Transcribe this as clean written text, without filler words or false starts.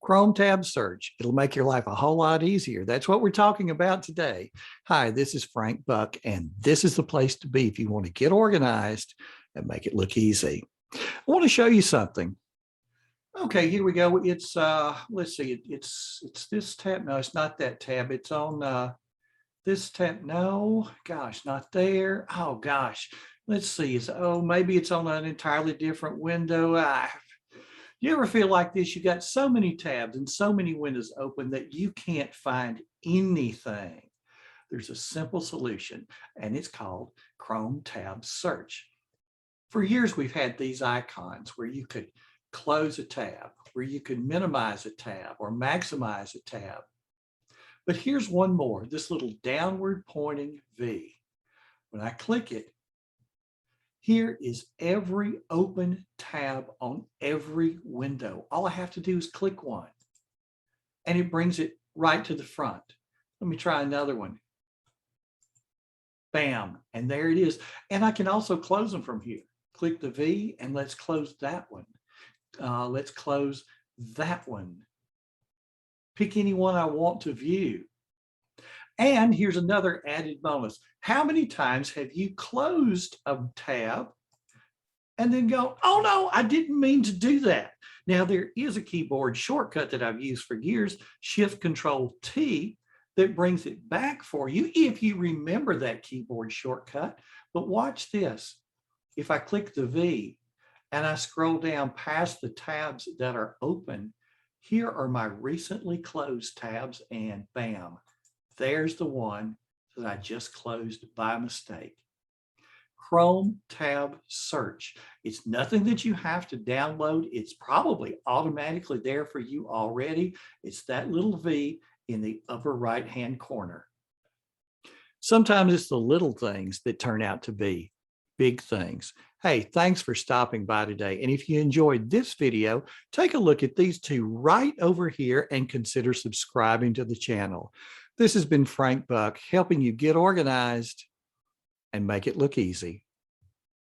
Chrome tab search. It'll make your life a whole lot easier. That's what we're talking about today. Hi, this is Frank Buck, and this is the place to be if you want to get organized and make it look easy. I want to show you something. Okay, here we go. It's let's see, it's this tab. No, it's not that tab. It's on this tab. No, gosh, not there. Oh gosh. Let's see. Maybe it's on an entirely different window. You ever feel like this? You got so many tabs and so many windows open that you can't find anything. There's a simple solution, and it's called Chrome Tab Search. For years, we've had these icons where you could close a tab, where you could minimize a tab or maximize a tab. But here's one more, this little downward pointing V. When I click it, here is every open tab on every window. All I have to do is click one, and it brings it right to the front. Let me try another one. Bam, and there it is. And I can also close them from here. Click the V, and let's close that one. Let's close that one. Pick any one I want to view. And here's another added bonus. How many times have you closed a tab and then go, oh no, I didn't mean to do that? Now there is a keyboard shortcut that I've used for years, Shift-Control-T, that brings it back for you if you remember that keyboard shortcut. But watch this. If I click the V and I scroll down past the tabs that are open, here are my recently closed tabs, and bam, there's the one that I just closed by mistake. Chrome Tab Search. It's nothing that you have to download. It's probably automatically there for you already. It's that little V in the upper right-hand corner. Sometimes it's the little things that turn out to be big things. Hey, thanks for stopping by today. And if you enjoyed this video, take a look at these two right over here and consider subscribing to the channel. This has been Frank Buck, helping you get organized and make it look easy.